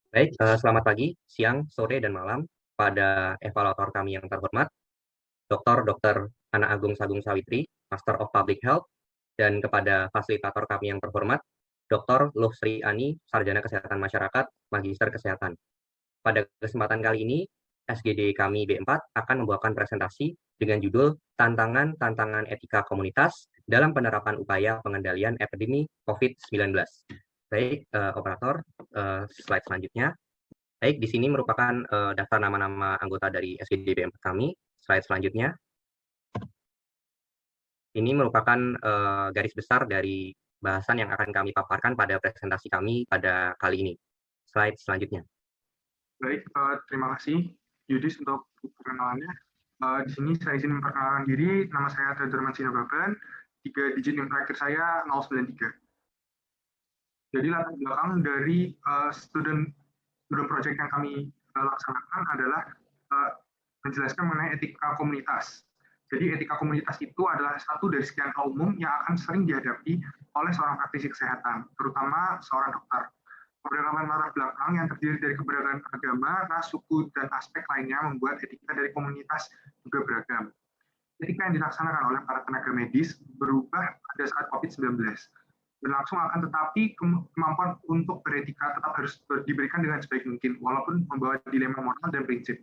Baik, selamat pagi, siang, sore, dan malam pada evaluator kami yang terhormat, Dr. Ana Agung Sagung Sawitri, Master of Public Health, dan kepada fasilitator kami yang terhormat, Dr. Lufsri Ani, Sarjana Kesehatan Masyarakat, Magister Kesehatan. Pada kesempatan kali ini, SGD kami B4 akan membawakan presentasi dengan judul Tantangan-Tantangan Etika Komunitas dalam Penerapan Upaya Pengendalian Epidemi COVID-19. Baik, operator, slide selanjutnya. Baik, di sini merupakan daftar nama-nama anggota dari SGD B4 kami. Slide selanjutnya. Ini merupakan garis besar dari bahasan yang akan kami paparkan pada presentasi kami pada kali ini. Slide selanjutnya. Baik, terima kasih Yudis untuk perkenalannya. Di sini saya izin memperkenalkan diri, nama saya Theodor Mansina Baban, 3 digit NIM terakhir saya 093. Jadi latar belakang dari student project yang kami laksanakan adalah menjelaskan mengenai etika komunitas. Jadi etika komunitas itu adalah satu dari sekian hal umum yang akan sering dihadapi oleh seorang praktisi kesehatan, terutama seorang dokter. Keberagaman latar belakang yang terdiri dari keberagaman agama, ras, suku, dan aspek lainnya membuat etika dari komunitas juga beragam. Etika yang dilaksanakan oleh para tenaga medis berubah pada saat COVID-19. Berlangsung akan tetapi kemampuan untuk beretika tetap harus diberikan dengan sebaik mungkin, walaupun membawa dilema moral dan prinsip.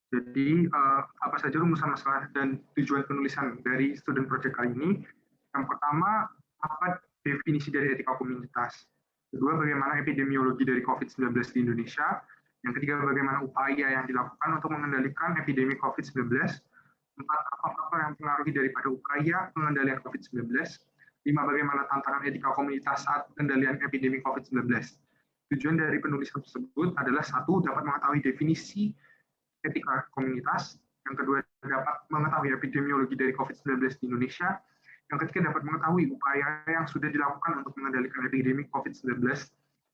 Jadi, apa saja rumusan masalah dan tujuan penulisan dari student project kali ini? Yang pertama, apa definisi dari etika komunitas? Kedua, bagaimana epidemiologi dari COVID-19 di Indonesia? Yang ketiga, bagaimana upaya yang dilakukan untuk mengendalikan epidemi COVID-19? Empat, apa faktor yang mempengaruhi daripada upaya pengendalian COVID-19? Lima, bagaimana tantangan etika komunitas saat pengendalian epidemi COVID-19? Tujuan dari penulisan tersebut adalah satu, dapat mengetahui definisi etika komunitas, yang kedua dapat mengetahui epidemiologi dari COVID-19 di Indonesia, yang ketiga dapat mengetahui upaya yang sudah dilakukan untuk mengendalikan epidemi COVID-19,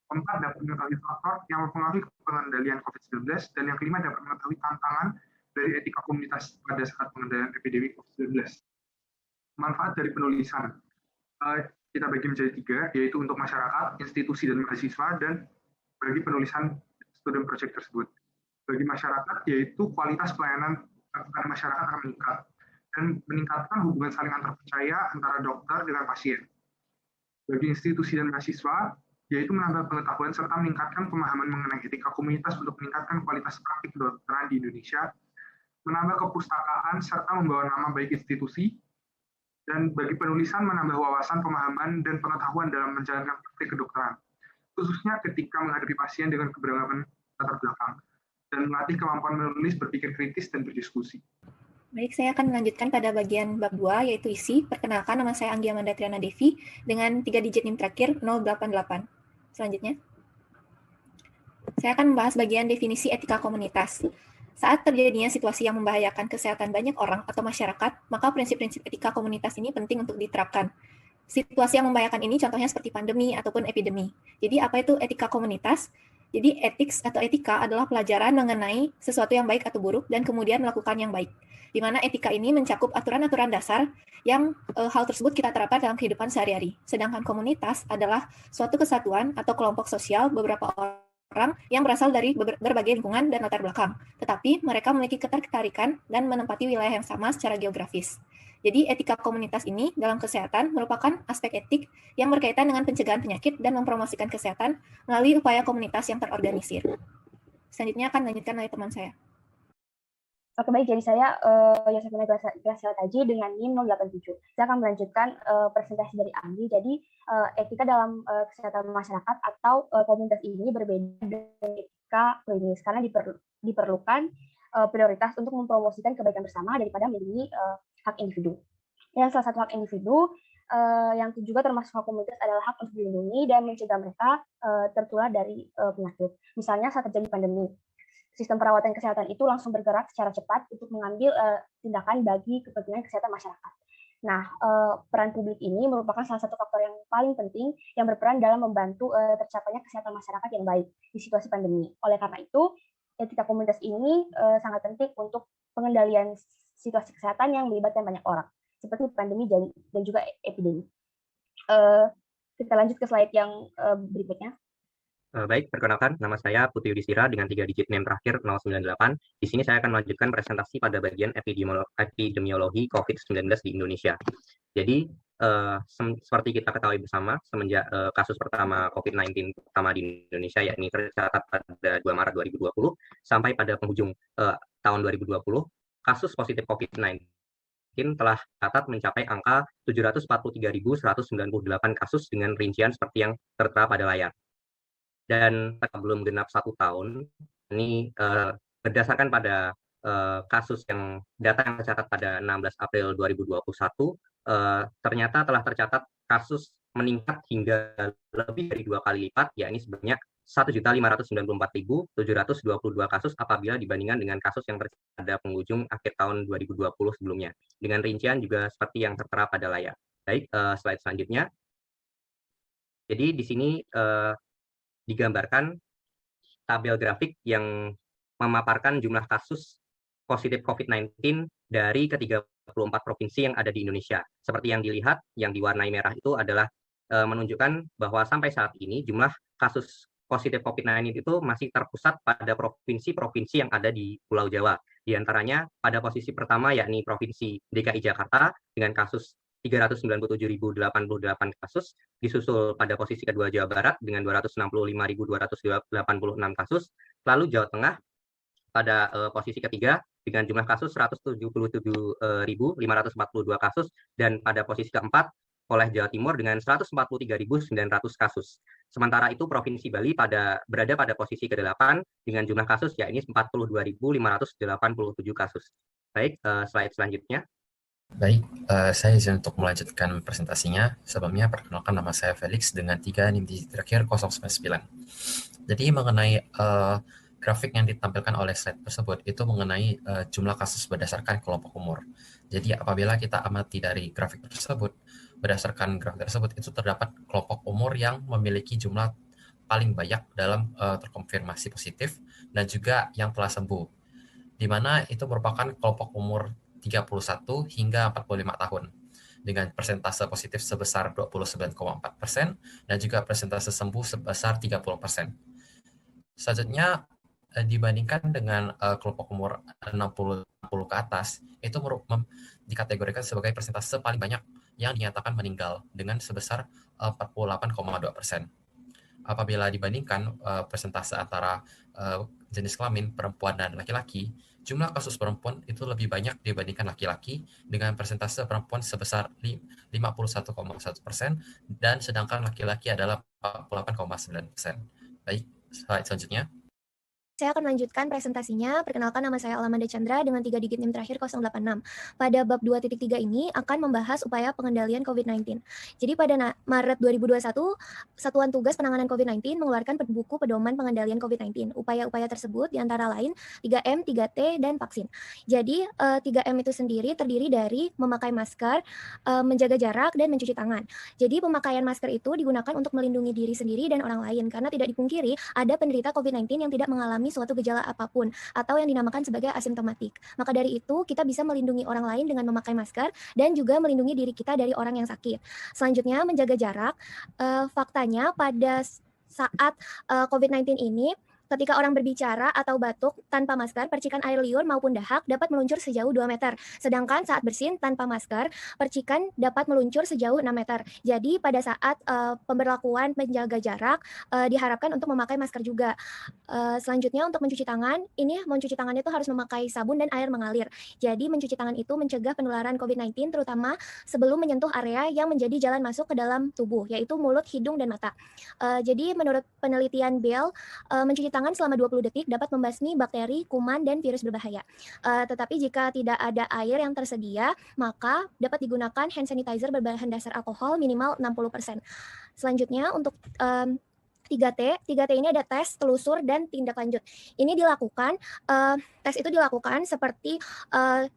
keempat dapat mengetahui faktor yang mempengaruhi pengendalian COVID-19, dan yang kelima dapat mengetahui tantangan dari etika komunitas pada saat pengendalian epidemi COVID-19. Manfaat dari penulisan kita bagi menjadi 3, yaitu untuk masyarakat, institusi, dan mahasiswa, dan bagi penulisan student project tersebut. Bagi masyarakat, yaitu kualitas pelayanan kepada masyarakat akan meningkat dan meningkatkan hubungan saling antar percaya antara dokter dengan pasien. Bagi institusi dan mahasiswa, yaitu menambah pengetahuan serta meningkatkan pemahaman mengenai etika komunitas untuk meningkatkan kualitas praktik kedokteran di Indonesia, menambah kepustakaan serta membawa nama baik institusi, dan bagi penulisan menambah wawasan, pemahaman, dan pengetahuan dalam menjalankan praktik kedokteran, khususnya ketika menghadapi pasien dengan keberagaman latar belakang, dan melatih kemampuan menulis, berpikir kritis, dan berdiskusi. Baik, saya akan melanjutkan pada bagian bab 2, yaitu isi. Perkenalkan, nama saya Anggia Amanda Triana Devi, dengan 3 digit NIM terakhir 088. Selanjutnya, saya akan membahas bagian definisi etika komunitas. Saat terjadinya situasi yang membahayakan kesehatan banyak orang atau masyarakat, maka prinsip-prinsip etika komunitas ini penting untuk diterapkan. Situasi yang membahayakan ini contohnya seperti pandemi ataupun epidemi. Jadi apa itu etika komunitas? Jadi ethics atau etika adalah pelajaran mengenai sesuatu yang baik atau buruk dan kemudian melakukan yang baik. Di mana etika ini mencakup aturan-aturan dasar yang hal tersebut kita terapkan dalam kehidupan sehari-hari. Sedangkan komunitas adalah suatu kesatuan atau kelompok sosial beberapa orang yang berasal dari berbagai lingkungan dan latar belakang. Tetapi mereka memiliki ketertarikan dan menempati wilayah yang sama secara geografis. Jadi etika komunitas ini dalam kesehatan merupakan aspek etik yang berkaitan dengan pencegahan penyakit dan mempromosikan kesehatan melalui upaya komunitas yang terorganisir. Selanjutnya akan lanjutkan oleh teman saya. Oke, baik. Jadi saya Yosefina Graciela Taji dengan NIM 087. Saya akan melanjutkan presentasi dari Anggi. Jadi etika dalam kesehatan masyarakat atau komunitas ini berbeda dari etika klinis karena diperlukan prioritas untuk mempromosikan kebaikan bersama daripada melindungi hak individu. Dan salah satu hak individu yang juga termasuk hak komunitas adalah hak untuk dilindungi dan mencegah mereka tertular dari penyakit. Misalnya saat terjadi pandemi, sistem perawatan kesehatan itu langsung bergerak secara cepat untuk mengambil tindakan bagi kepentingan kesehatan masyarakat. Nah, peran publik ini merupakan salah satu faktor yang paling penting yang berperan dalam membantu tercapainya kesehatan masyarakat yang baik di situasi pandemi. Oleh karena itu, etika komunitas ini sangat penting untuk pengendalian situasi kesehatan yang melibatkan banyak orang, seperti pandemi dan juga epidemi. Kita lanjut ke slide yang berikutnya. Baik, perkenalkan, nama saya Putri Yudhistira dengan 3 digit NIM terakhir 098. Di sini saya akan melanjutkan presentasi pada bagian epidemiologi COVID-19 di Indonesia. Jadi, seperti kita ketahui bersama, semenjak kasus pertama COVID-19 pertama di Indonesia, yakni tercatat pada 2 Maret 2020, sampai pada penghujung tahun 2020, kasus positif COVID-19 telah catat mencapai angka 743.198 kasus dengan rincian seperti yang tertera pada layar. Dan belum genap 1 tahun, ini berdasarkan pada kasus yang data yang tercatat pada 16 April 2021, ternyata telah tercatat kasus meningkat hingga lebih dari 2 kali lipat, yakni sebanyak 1.594.722 kasus apabila dibandingkan dengan kasus yang tercatat pada penghujung akhir tahun 2020 sebelumnya. Dengan rincian juga seperti yang tertera pada layar. Baik, slide selanjutnya. Jadi di sini digambarkan tabel grafik yang memaparkan jumlah kasus positif COVID-19 dari ke-34 provinsi yang ada di Indonesia. Seperti yang dilihat, yang diwarnai merah itu adalah menunjukkan bahwa sampai saat ini jumlah kasus positif COVID-19 itu masih terpusat pada provinsi-provinsi yang ada di Pulau Jawa. Di antaranya pada posisi pertama yakni Provinsi DKI Jakarta dengan kasus 397.088 kasus, disusul pada posisi kedua Jawa Barat dengan 265.286 kasus, lalu Jawa Tengah pada posisi ketiga dengan jumlah kasus 177.542 kasus, dan pada posisi keempat oleh Jawa Timur dengan 143.900 kasus. Sementara itu Provinsi Bali berada pada posisi ke-8 dengan jumlah kasus yakni 42.587 kasus. Baik, slide selanjutnya. Baik, saya izin untuk melanjutkan presentasinya. Sebelumnya perkenalkan, nama saya Felix dengan 3 NIM terakhir 099. Jadi mengenai grafik yang ditampilkan oleh slide tersebut itu mengenai jumlah kasus berdasarkan kelompok umur. Jadi apabila kita amati dari grafik tersebut, berdasarkan grafik tersebut itu terdapat kelompok umur yang memiliki jumlah paling banyak dalam terkonfirmasi positif dan juga yang telah sembuh, di mana itu merupakan kelompok umur 31 hingga 45 tahun dengan persentase positif sebesar 29,4% dan juga persentase sembuh sebesar 30%. Selanjutnya dibandingkan dengan kelompok umur 60 ke atas, itu dikategorikan sebagai persentase paling banyak yang dinyatakan meninggal dengan sebesar 48,2%. Apabila dibandingkan persentase antara jenis kelamin perempuan dan laki-laki, jumlah kasus perempuan itu lebih banyak dibandingkan laki-laki dengan persentase perempuan sebesar 51,1% dan sedangkan laki-laki adalah 48,9%. Baik, slide selanjutnya. Saya akan melanjutkan presentasinya. Perkenalkan, nama saya Alamanda Chandra dengan 3 digit NIM terakhir 086. Pada bab 2.3 ini akan membahas upaya pengendalian COVID-19. Jadi pada Maret 2021, Satuan Tugas Penanganan COVID-19 mengeluarkan buku pedoman pengendalian COVID-19. Upaya-upaya tersebut diantara lain 3M, 3T, dan vaksin. Jadi 3M itu sendiri terdiri dari memakai masker, menjaga jarak, dan mencuci tangan. Jadi pemakaian masker itu digunakan untuk melindungi diri sendiri dan orang lain, karena tidak dipungkiri ada penderita COVID-19 yang tidak mengalami suatu gejala apapun atau yang dinamakan sebagai asimptomatik. Maka dari itu kita bisa melindungi orang lain dengan memakai masker dan juga melindungi diri kita dari orang yang sakit. Selanjutnya, menjaga jarak. Faktanya pada saat COVID-19 ini, ketika orang berbicara atau batuk tanpa masker, percikan air liur maupun dahak dapat meluncur sejauh 2 meter. Sedangkan saat bersin tanpa masker, percikan dapat meluncur sejauh 6 meter. Jadi pada saat pemberlakuan menjaga jarak, diharapkan untuk memakai masker juga. Selanjutnya, untuk mencuci tangan, ini mencuci tangan itu harus memakai sabun dan air mengalir. Jadi mencuci tangan itu mencegah penularan COVID-19 terutama sebelum menyentuh area yang menjadi jalan masuk ke dalam tubuh, yaitu mulut, hidung, dan mata. Jadi menurut penelitian Bell, mencuci tangan selama 20 detik dapat membasmi bakteri, kuman, dan virus berbahaya. Tetapi jika tidak ada air yang tersedia, maka dapat digunakan hand sanitizer berbahan dasar alkohol minimal 60%. Selanjutnya, untuk 3T ini ada tes, telusur, dan tindak lanjut. Ini dilakukan, tes itu dilakukan seperti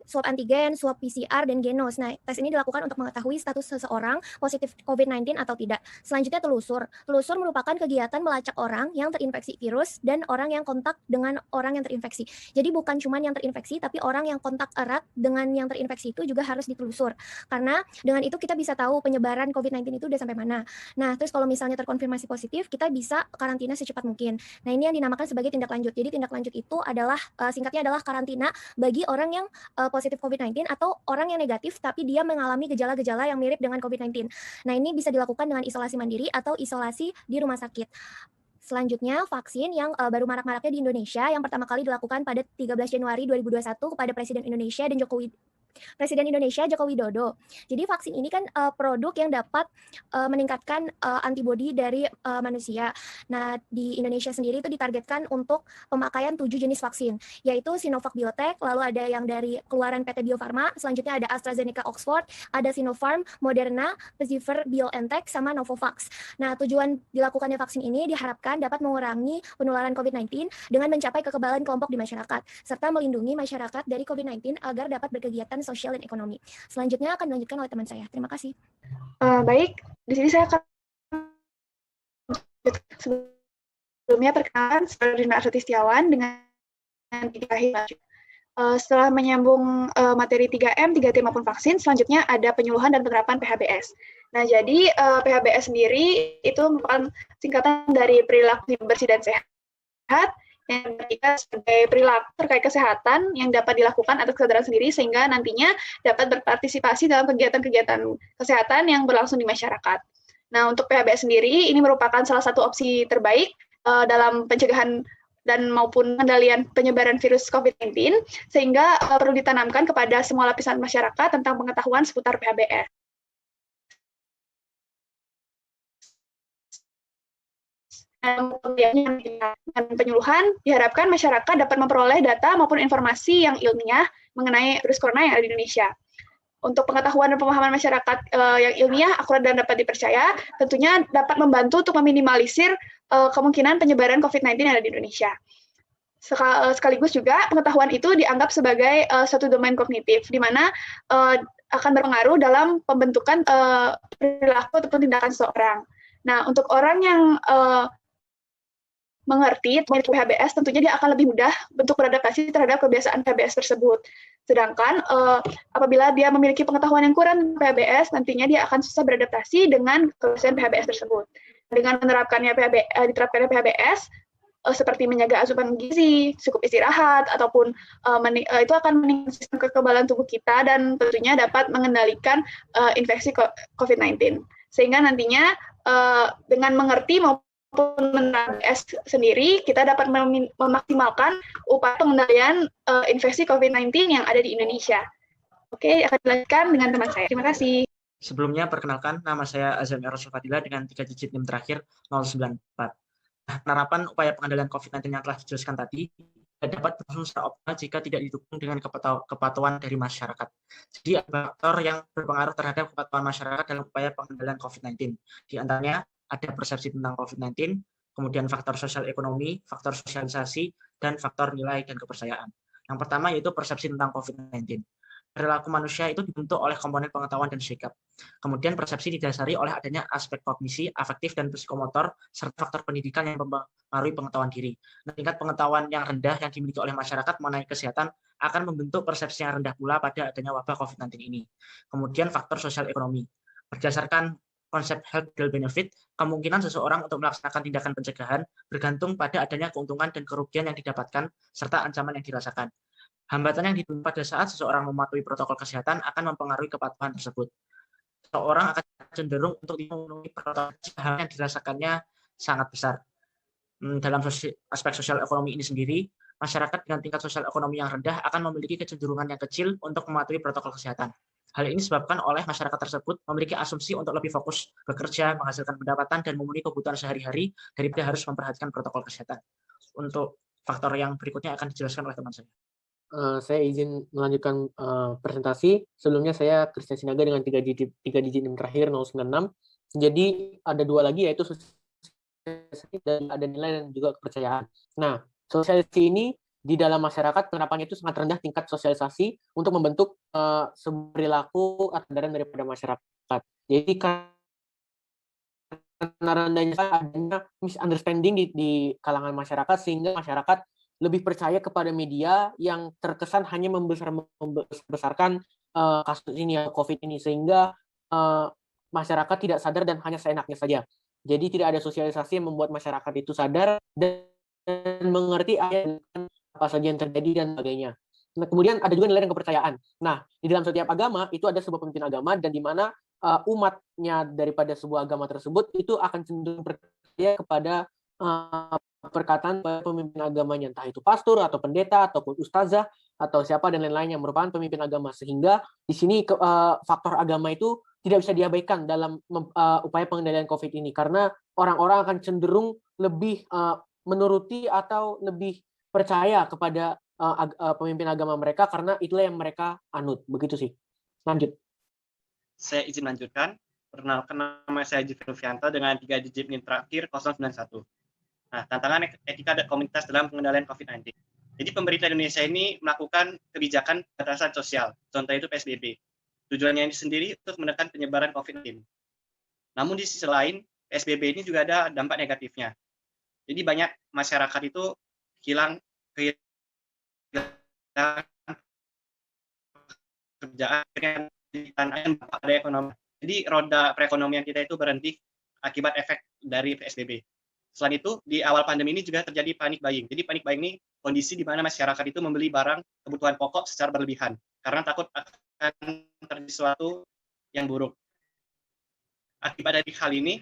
swab antigen, swab PCR, dan genos. Nah, tes ini dilakukan untuk mengetahui status seseorang positif COVID-19 atau tidak. Selanjutnya, telusur. Telusur merupakan kegiatan melacak orang yang terinfeksi virus dan orang yang kontak dengan orang yang terinfeksi. Jadi bukan cuma yang terinfeksi, tapi orang yang kontak erat dengan yang terinfeksi itu juga harus ditelusur. Karena dengan itu kita bisa tahu penyebaran COVID-19 itu udah sampai mana. Nah, terus kalau misalnya terkonfirmasi positif, kita bisa karantina secepat mungkin. Nah, ini yang dinamakan sebagai tindak lanjut. Jadi tindak lanjut itu adalah singkatnya adalah karantina bagi orang yang positif COVID-19 atau orang yang negatif tapi dia mengalami gejala-gejala yang mirip dengan COVID-19. Nah, ini bisa dilakukan dengan isolasi mandiri atau isolasi di rumah sakit. Selanjutnya, vaksin yang baru marak-maraknya di Indonesia yang pertama kali dilakukan pada 13 Januari 2021 kepada Presiden Indonesia Joko Widodo. Jadi vaksin ini kan produk yang dapat meningkatkan antibodi dari manusia. Nah, di Indonesia sendiri itu ditargetkan untuk pemakaian 7 jenis vaksin, yaitu Sinovac Biotech, lalu ada yang dari keluaran PT Bio Farma, selanjutnya ada AstraZeneca Oxford, ada Sinopharm, Moderna, Pfizer BioNTech, sama Novavax. Nah, tujuan dilakukannya vaksin ini diharapkan dapat mengurangi penularan COVID-19 dengan mencapai kekebalan kelompok di masyarakat, serta melindungi masyarakat dari COVID-19 agar dapat berkegiatan sosial dan ekonomi. Selanjutnya akan dilanjutkan oleh teman saya. Terima kasih. Baik, di sini saya akan sebelumnya perkenalkan saya Rina Arsati Setiawan dengan setelah menyambung materi 3M, 3T maupun vaksin, selanjutnya ada penyuluhan dan penerapan PHBS. Nah, jadi PHBS sendiri itu merupakan singkatan dari perilaku bersih dan sehat, yang berarti sebagai perilaku terkait kesehatan yang dapat dilakukan atas kesadaran sendiri sehingga nantinya dapat berpartisipasi dalam kegiatan-kegiatan kesehatan yang berlangsung di masyarakat. Nah, untuk PHBS sendiri ini merupakan salah satu opsi terbaik dalam pencegahan dan maupun pengendalian penyebaran virus COVID-19 sehingga perlu ditanamkan kepada semua lapisan masyarakat tentang pengetahuan seputar PHBS. Dan penyuluhan diharapkan masyarakat dapat memperoleh data maupun informasi yang ilmiah mengenai virus corona yang ada di Indonesia. Untuk pengetahuan dan pemahaman masyarakat yang ilmiah, akurat dan dapat dipercaya, tentunya dapat membantu untuk meminimalisir kemungkinan penyebaran COVID-19 yang ada di Indonesia. Sekaligus juga pengetahuan itu dianggap sebagai suatu domain kognitif, di mana akan berpengaruh dalam pembentukan perilaku ataupun tindakan seseorang. Nah, untuk orang yang mengerti memiliki PHBS, tentunya dia akan lebih mudah untuk beradaptasi terhadap kebiasaan PHBS tersebut. Sedangkan apabila dia memiliki pengetahuan yang kurang PHBS, nantinya dia akan susah beradaptasi dengan kebiasaan PHBS tersebut. Dengan menerapkannya diterapkannya PHBS, seperti menjaga asupan gizi, cukup istirahat, ataupun itu akan meningkatkan sistem kekebalan tubuh kita dan tentunya dapat mengendalikan infeksi COVID-19. Sehingga nantinya dengan mengerti maupun menerapkan PHBS sendiri, kita dapat memaksimalkan upaya pengendalian infeksi COVID-19 yang ada di Indonesia. Oke, akan dilanjutkan dengan teman saya. Terima kasih. Sebelumnya, perkenalkan, nama saya Azam Erosul Fadila dengan 3 digit NIM terakhir 094. Penerapan upaya pengendalian COVID-19 yang telah dijelaskan tadi dapat berlangsung secara optimal jika tidak didukung dengan kepatuhan dari masyarakat. Jadi ada faktor yang berpengaruh terhadap kepatuhan masyarakat dalam upaya pengendalian COVID-19. Di antaranya ada persepsi tentang COVID-19, kemudian faktor sosial ekonomi, faktor sosialisasi, dan faktor nilai dan kepercayaan. Yang pertama yaitu persepsi tentang COVID-19. Perilaku manusia itu dibentuk oleh komponen pengetahuan dan sikap. Kemudian persepsi didasari oleh adanya aspek kognisi, afektif, dan psikomotor, serta faktor pendidikan yang mempengaruhi pengetahuan diri. Nah, tingkat pengetahuan yang rendah yang dimiliki oleh masyarakat mengenai kesehatan akan membentuk persepsi yang rendah pula pada adanya wabah COVID-19 ini. Kemudian faktor sosial ekonomi. Berdasarkan konsep health deal benefit, kemungkinan seseorang untuk melaksanakan tindakan pencegahan bergantung pada adanya keuntungan dan kerugian yang didapatkan, serta ancaman yang dirasakan. Hambatan yang ditemukan pada saat seseorang mematuhi protokol kesehatan akan mempengaruhi kepatuhan tersebut. Seseorang akan cenderung untuk memenuhi protokol kesehatan yang dirasakannya sangat besar. Dalam aspek sosial ekonomi ini sendiri, masyarakat dengan tingkat sosial ekonomi yang rendah akan memiliki kecenderungan yang kecil untuk mematuhi protokol kesehatan. Hal ini disebabkan oleh masyarakat tersebut memiliki asumsi untuk lebih fokus bekerja, menghasilkan pendapatan, dan memenuhi kebutuhan sehari-hari daripada harus memperhatikan protokol kesehatan. Untuk faktor yang berikutnya akan dijelaskan oleh teman saya. Saya izin melanjutkan presentasi. Sebelumnya saya Christian Sinaga dengan 3 digit NIM terakhir 096. Jadi ada 2 lagi yaitu sosialisasi dan ada nilai dan juga kepercayaan. Nah, sosialisasi ini di dalam masyarakat penerapannya itu sangat rendah tingkat sosialisasi untuk membentuk sebuah perilaku atau kesadaran daripada masyarakat. Jadi karena rendahnya adanya misunderstanding di kalangan masyarakat sehingga masyarakat lebih percaya kepada media yang terkesan hanya membesarkan kasus ini atau COVID ini sehingga masyarakat tidak sadar dan hanya seenaknya saja. Jadi tidak ada sosialisasi yang membuat masyarakat itu sadar dan mengerti apa saja yang terjadi dan sebagainya. Nah, kemudian ada juga nilai dan kepercayaan. Nah, di dalam setiap agama itu ada sebuah pemimpin agama dan di mana umatnya daripada sebuah agama tersebut itu akan cenderung percaya kepada perkataan pemimpin agamanya, entah itu pastor atau pendeta ataupun ustazah atau siapa dan lain-lain yang merupakan pemimpin agama, sehingga di sini faktor agama itu tidak bisa diabaikan dalam upaya pengendalian COVID ini, karena orang-orang akan cenderung lebih menuruti atau lebih percaya kepada pemimpin agama mereka karena itulah yang mereka anut. Begitu sih. Lanjut. Saya izin lanjutkan. Perkenalkan, nama saya Jufri Novianto dengan 3 digit NIM terakhir 091. Nah, tantangan etika komunitas dalam pengendalian COVID-19. Jadi pemerintah Indonesia ini melakukan kebijakan batasan sosial, contohnya itu PSBB. Tujuannya ini sendiri untuk menekan penyebaran COVID-19. Namun di sisi lain, PSBB ini juga ada dampak negatifnya. Jadi banyak masyarakat itu hilang kerjaan, ada ekonomi. Jadi roda perekonomian kita itu berhenti akibat efek dari PSBB. Selain itu, di awal pandemi ini juga terjadi panic buying. Jadi panic buying ini kondisi di mana masyarakat itu membeli barang kebutuhan pokok secara berlebihan karena takut akan terjadi sesuatu yang buruk. Akibat dari hal ini,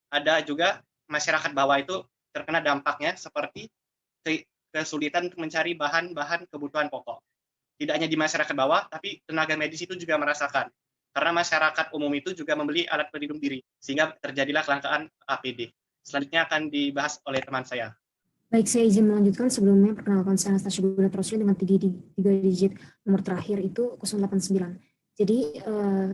ada juga masyarakat bawah itu terkena dampaknya seperti kesulitan untuk mencari bahan-bahan kebutuhan pokok. Tidak hanya di masyarakat bawah, tapi tenaga medis itu juga merasakan. Karena masyarakat umum itu juga membeli alat pelindung diri, sehingga terjadilah kelangkaan APD. Selanjutnya akan dibahas oleh teman saya. Baik, saya izin melanjutkan. Sebelumnya perkenalkan saya Anastasia Budatrosli dengan 3 digit nomor terakhir itu 089. Jadi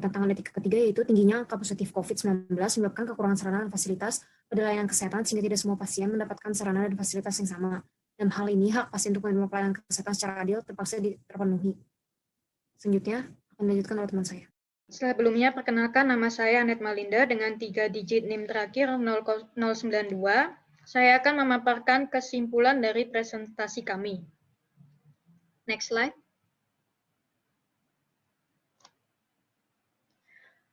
tantangan etika ketiga yaitu tingginya angka positif COVID-19 menyebabkan kekurangan sarana dan fasilitas pada layanan kesehatan sehingga tidak semua pasien mendapatkan sarana dan fasilitas yang sama. Dalam hal ini hak pasien untuk menerima pelayanan kesehatan secara adil terpaksa terpenuhi. Selanjutnya akan dilanjutkan oleh teman saya. Sebelumnya, perkenalkan nama saya Anet Malinda dengan 3 digit NIM terakhir 092. Saya akan memaparkan kesimpulan dari presentasi kami. Next slide.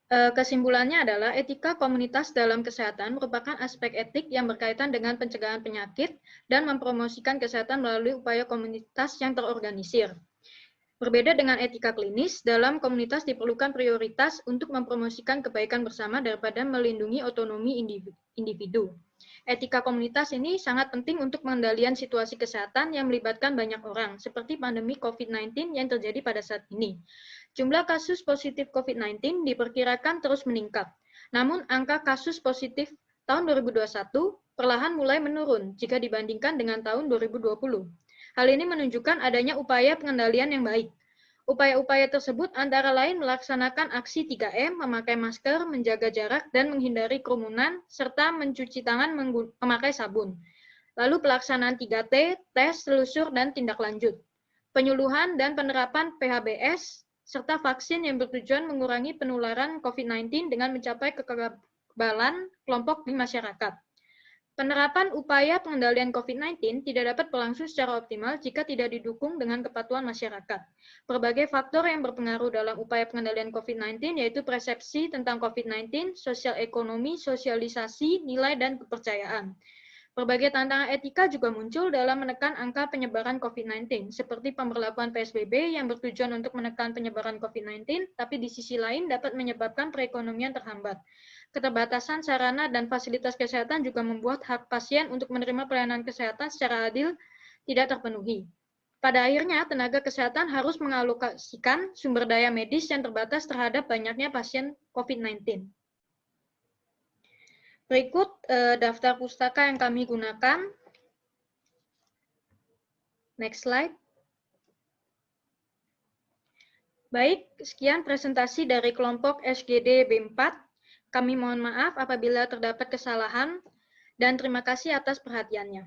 Kesimpulannya adalah etika komunitas dalam kesehatan merupakan aspek etik yang berkaitan dengan pencegahan penyakit dan mempromosikan kesehatan melalui upaya komunitas yang terorganisir. Berbeda dengan etika klinis, dalam komunitas diperlukan prioritas untuk mempromosikan kebaikan bersama daripada melindungi otonomi individu. Etika komunitas ini sangat penting untuk pengendalian situasi kesehatan yang melibatkan banyak orang, seperti pandemi COVID-19 yang terjadi pada saat ini. Jumlah kasus positif COVID-19 diperkirakan terus meningkat. Namun, angka kasus positif tahun 2021 perlahan mulai menurun jika dibandingkan dengan tahun 2020. Hal ini menunjukkan adanya upaya pengendalian yang baik. Upaya-upaya tersebut antara lain melaksanakan aksi 3M, memakai masker, menjaga jarak, dan menghindari kerumunan, serta mencuci tangan memakai sabun. Lalu pelaksanaan 3T, tes, telusur, dan tindak lanjut. Penyuluhan dan penerapan PHBS, serta vaksin yang bertujuan mengurangi penularan COVID-19 dengan mencapai kekebalan kelompok di masyarakat. Penerapan upaya pengendalian COVID-19 tidak dapat berlangsung secara optimal jika tidak didukung dengan kepatuhan masyarakat. Berbagai faktor yang berpengaruh dalam upaya pengendalian COVID-19 yaitu persepsi tentang COVID-19, sosial ekonomi, sosialisasi, nilai, dan kepercayaan. Berbagai tantangan etika juga muncul dalam menekan angka penyebaran COVID-19, seperti pemberlakuan PSBB yang bertujuan untuk menekan penyebaran COVID-19, tapi di sisi lain dapat menyebabkan perekonomian terhambat. Keterbatasan sarana dan fasilitas kesehatan juga membuat hak pasien untuk menerima pelayanan kesehatan secara adil tidak terpenuhi. Pada akhirnya, tenaga kesehatan harus mengalokasikan sumber daya medis yang terbatas terhadap banyaknya pasien COVID-19. Berikut daftar pustaka yang kami gunakan. Next slide. Baik, sekian presentasi dari kelompok SGD B4. Kami mohon maaf apabila terdapat kesalahan dan terima kasih atas perhatiannya.